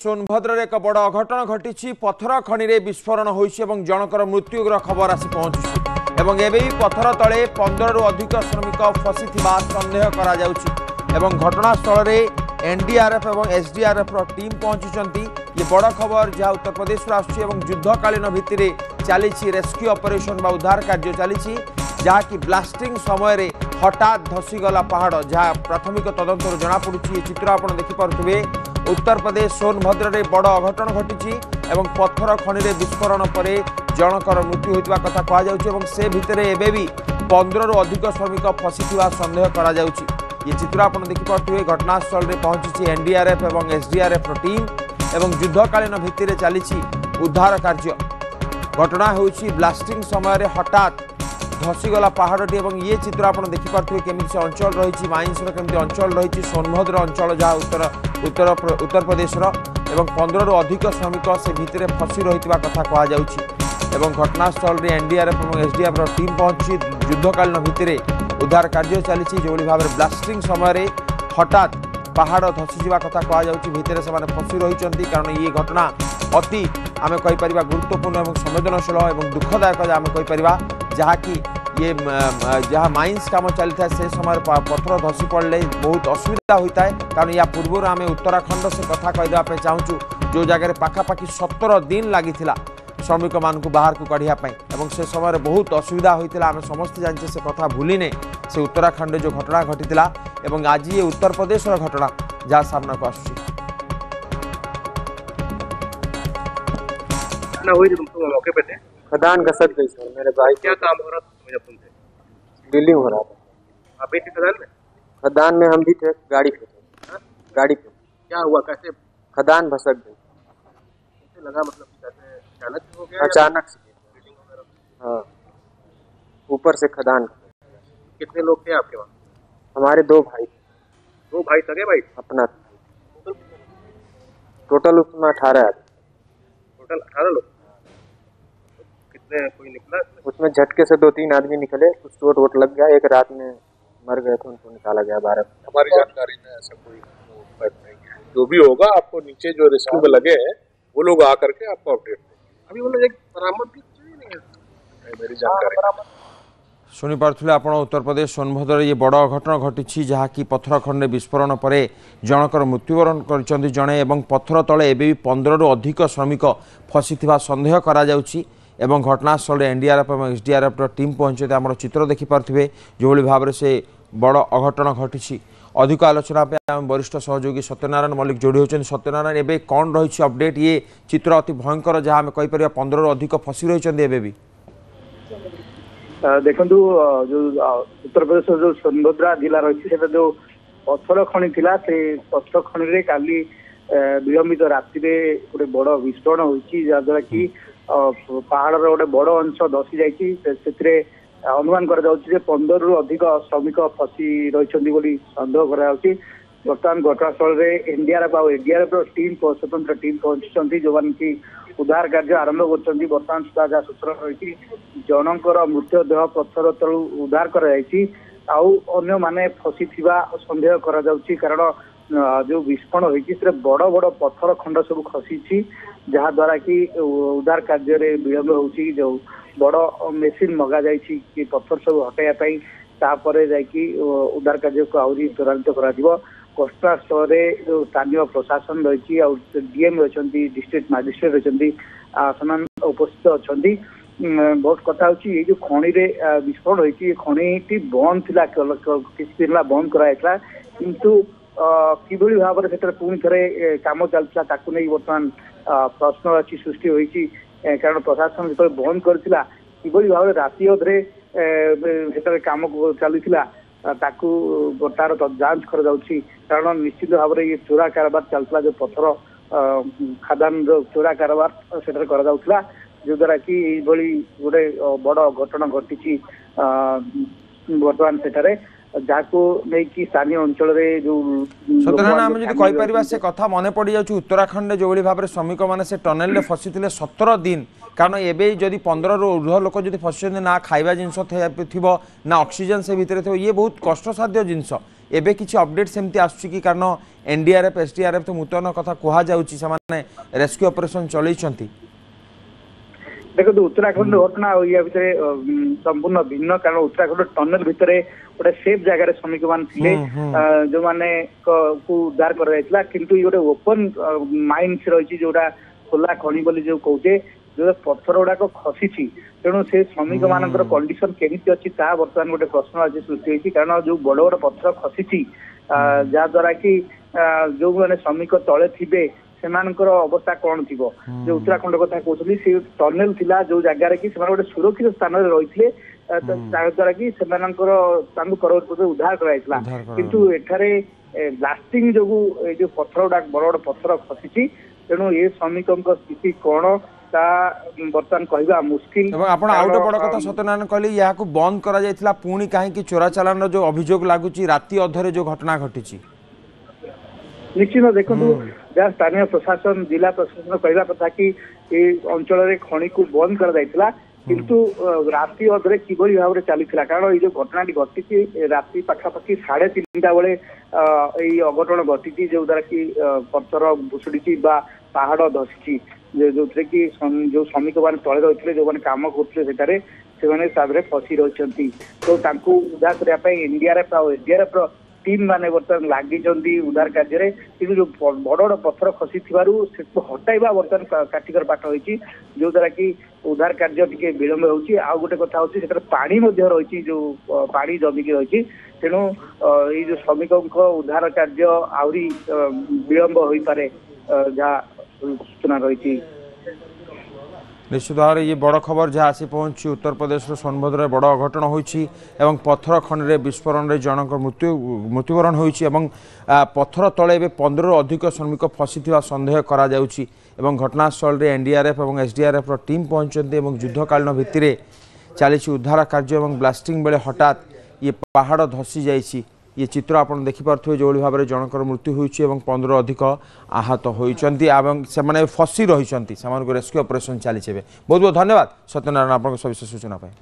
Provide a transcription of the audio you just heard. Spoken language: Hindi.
सोनभद्र एक बड़ अघटन घटी पथर खनि में विस्फोरण होती जनकर मृत्युर खबर आसी पहुंची एवं पथर तले 15 रु अधिक श्रमिक फसी सन्देह करा घटनास्थल में एनडीआरएफ और एसडीआरएफ टीम पहुंची। ये बड़ खबर जहाँ उत्तर प्रदेश युद्धकालीन भित्ति चली रेस्क्यू ऑपरेशन बा उद्धार कार्य चली जहाँकि ब्लास्टिंग समय हठात धसीगला पहाड़ जहाँ प्राथमिक तदंतर जमापड़ी। चित्र आप देखिपे उत्तर प्रदेश सोनभद्र में बड़ अघटन घटी पत्थर खनि में विस्फोरण पर जनकर मृत्यु होता कथा कहुँ से भितर एवं भी 15 रु अधिक श्रमिक फसी सन्देह करा। ये चित्र आप देखिपे घटनास्थल में पहुंची एनडीआरएफ और एसडीआरएफ टीम एवं युद्धकालीन भित्ति चली उद्धार कार्य। घटना होची ब्लास्टिंग समय हठात धसीगला पहाड़टी और ये चित्र आप देखिपे केमी से अंचल रही माइंसर केमी अंचल रही सोनभद्र अंचल जहाँ उत्तर प्रदेश 15 रु अधिक श्रमिक से भितर फसी रही कथा कहुँ। घटनास्थल में एनडीआरएफ और एसडीआरएफ टीम पहुंची युद्धकालीन भित्ति उद्धार कार्य चली जो भाव में ब्लास्टिंग समय हठात पहाड़ धसीजा कथा कहुँ भितर से फसी रही कारण ये घटना अति आम कहीपर गुरुत्वपूर्ण और संवेदनशील और दुखदायक आम कहीपर जहाँकि ये जहाँ माइंस काम चली था से समय पथर धसी पड़े बहुत असुविधा होता है कारण या पूर्व आम उत्तराखंड से कथा कहीदेप चाहूँ जो जगह पाखापाखि 17 दिन लगी श्रमिक मान बाहर को काढ़ापी से समय बहुत असुविधा होता आम समस्ते जानते से कथा भूलिने से उत्तराखंड जो घटना घटी आज ये उत्तर प्रदेश घटना जहाँ सामना को आस मौके पे थे। खदान घसट गई सर। मेरे भाई क्या काम हो रहा था मुजफ्फरपुर से? ड्रिलिंग हो रहा था। आप भी थे खदान में? खदान में हम भी थे, गाड़ी पे थे। हाँ? गाड़ी पे क्या हुआ, कैसे खदान भसक गई? कैसे लगा, मतलब कि कैसे अचानक से हो गया? अचानक से। हाँ, ऊपर से खदान। कितने लोग थे आपके वहाँ? हमारे 2 भाई। 2 भाई सगे भाई? अपना टोटल उसमें 18 आदमी। टोटल 18 लोग? कितने कोई निकला उसमें झटके से 2-3 आदमी निकले, कुछ चोट वोट लग गया, एक रात में मर गए थे, उनको निकाला गया 12। हमारी जानकारी में ऐसा कोई नहीं है। जो भी होगा आपको नीचे जो रेस्क्यू में लगे हैं वो लोग आकर के आपको अपडेट देंगे। अभी वो लोग एक बरामद की नहीं है मेरी जानकारी। शुणी पारे आप उत्तर प्रदेश सोनभद्र ये बड़ अघटन घटी जहाँकि पत्थर खंडे विस्फोरण पर जनकर मृत्युवरण कर जड़े और पत्थर तले एवं 15 रु अधिक श्रमिक फसी सन्देह करा घटनास्थल में एनडीआरएफ और एसडीआरएफ टीम पहुंचे आम चित्र देखिपे जो भाव में से बड़ अघटन घटी। अधिक आलोचना पे आम वरिष्ठ सहयोगी सत्यनारायण मल्लिक जोड़ी होती। सत्यनारायण एवं कौन रही अपडेट? ये चित्र अति भयंकर जहाँ आम कहीपर 15 रु अधिक फसी रही भी देखु जो उत्तर प्रदेश जो सोनभद्रा जिला रही जो पत्थर खनि थिला से पत्थर खनि रे काली विलंबित राति गोटे बड़ विस्फोरण होती जहाद्वारा कि पहाड़ गोटे बड़ अंश धसी जाइए। अनुमान कर 15 रु अधिक श्रमिक फसी रही सन्देह कर बर्तमान घटनास्थल में एनडीआरएफ और एसडीआरएफ टीम स्वतंत्र टीम पहुंची जो कि उद्धार कार्य आरंभ कर बर्तमान सुधा जहाँ सूचना रही जनकर मृतदेह पत्थर तलू उद्धार कर माने फसी सन्देह कर कारण जो विस्फोरण होती बड़ बड़ पत्थर खंड सब खसी जहाद्वारा कि उद्धार कार्य विलंब होची जो बड़ मेसीन मगा जाइए कि पत्थर सब हटाइवाई जाकि उद्धार कार्य को आहरी त्वरान्वित कर घटनास्थल जो स्थानीय प्रशासन रही डीएम रही डिस्ट्रिक्ट मजिस्ट्रेट रही उपस्थित अच्छा बहुत कथा ये जो खनि विस्फोरण होती खनि बंद थी किसी दिन बंद कराइला किंतु किभली भाव में से पुणी थे कम चलता नहीं बर्तमान प्रश्न अच्छी सृष्टि होती कारण प्रशासन जो बंद करता किभली भाव में राति अधे कम चलता तार जांच कर कारण निश्चित भाव में ये चोरा कारबार चलता जो पत्थर खदान चोरा कारबार से करा जो द्वारा कि गोटे बड़ घटना घटी बर्तमान से ଯାହାକୁ ନେଇକି ସ୍ଥାନୀୟ ଅଞ୍ଚଳରେ ଯୋଉ ସତ୍ୟନାରାୟଣ ଆମେ ଯଦି କହିପାରିବା ସେ କଥା ମନେ ପଡ଼ିଯାଉଛି ଉତ୍ତରାଖଣ୍ଡରେ ଯେଉଁଭଳି ଭାବରେ ଶ୍ରମିକମାନେ ସେ ଟନେଲରେ ଫସିଥିଲେ 17 ଦିନ କାରଣ ଏବେ ଯଦି 15ରୁ ଉର୍ଦ୍ଧ୍ୱ ଲୋକ ଯଦି ଫସିଛନ୍ତି ନା ଖାଇବା ଜିନିଷ ଥିବ ନା ଅକ୍ସିଜେନ୍ ସେ ଭିତରେ ଥିବ ଇଏ ବହୁତ କଷ୍ଟସାଧ୍ୟ ଜିନିଷ ଏବେ କିଛି ଅପଡେଟ୍ ସେମିତି ଆସୁଛି କି କାରଣ ଏନଡିଆରଏଫ୍ ଏସଡିଆରଏଫ୍ ତ ମୁତୟନ କଥା କୁହାଯାଉଛି ସେମାନେ ରେସ୍କ୍ୟୁ ଅପରେସନ୍ ଚଲେଇଛନ୍ତି। देखो उत्तराखंड घटना या भितर संपूर्ण भिन्न कारण उत्तराखंड टनेल भितर गोटे सेफ जगह श्रमिक मान थे जो माने को उद्धार कर किंतु ये गोटे ओपन माइंस रही जोटा खोला खनि बोली जो कहते जो पत्थर गुड़ाक खसी तेणु से श्रमिक मान कंडीशन केमिति अच्छी ता बर्तमान गोटे प्रश्न आज सृष्टि होती कारण जो बड़ बड़ पत्थर खसी जहाद्वारा कि जो मैंने श्रमिक तले थे सेमानकर अवस्था कौन थी जो उत्तराखंड कथा कहते से टनेल थिला जो जगार कि गोटे सुरक्षित स्थान रही द्वारा कि परवर्त उद्धार कराइला किंतु एठारे ब्लास्टिंग जो जो पत्थर गुड़ा बड़ बड़ पत्थर खसी तेणु ये श्रमिकों स्थिति कौन बर्तमान कहवा मुस्किल। आउ गोटे बड़ कथा सत्यनारायण कहले या बंद करा जायतिला पुणी कहीं चोरा चालान जो अभियोग लगुच राति अधरे जो घटना घटी निश्चित देखो जहाँ स्थानीय प्रशासन जिला प्रशासन कहवा कथा कि अंचल खनि को बंद कर किंतु राति अधरे किभली भाव में चली कारण ये जो घटना घटी राति पाखापाखि 3:30 बेले अघटन घटी जो द्वारा कि पत्थर भुशुड़ी पहाड़ धसी जो कि जो श्रमिक मान तले रही जो मैंने कम करते से फसी रही तो उद्धार करने एनडीआरएफ और एसडीआरएफ टीम माने बर्तमान लगी उद्धार कार्य कि जो बड़ बड़ पत्थर खसी हटाइबा बर्तमान काटिकर पाठ होती जो द्वारा कि उद्धार कार्य टी विलम्ब हो गोटे कथा हो पानी रही जो पानी जमिकी रही तेणु ये जो श्रमिकों उद्धार कार्य आहरी विलम्ब हो पारे जहाँ सूचना रही। निश्चित भाव ये बड़ खबर जहाँ आसी पहुंची उत्तर प्रदेश सोनभद्र बड़ अघटन होइछि एवं पत्थर खनि विस्फोरण में जनक मृत्युवरण होइछि एवं पत्थर तले 15 अधिक श्रमिक फसी सन्देह करा जाउछि एवं घटनास्थल में एनडीआरएफ और एसडीआरएफ टीम पहुंचते युद्धकालीन भित्तिरे चली उद्धार कार्य और ब्लास्टिंग बेले हठात ये पहाड़ धसी जाइछि ये चित्र आप देखिपे जो भाव में जनक मृत्यु होइछि एवं 15 अधिक आहत होइछन्ति एवं से फसी रही रेस्क्यू ऑपरेशन चली बहुत बहुत धन्यवाद सत्यनारायण आपको सविशेष सूचना पाए।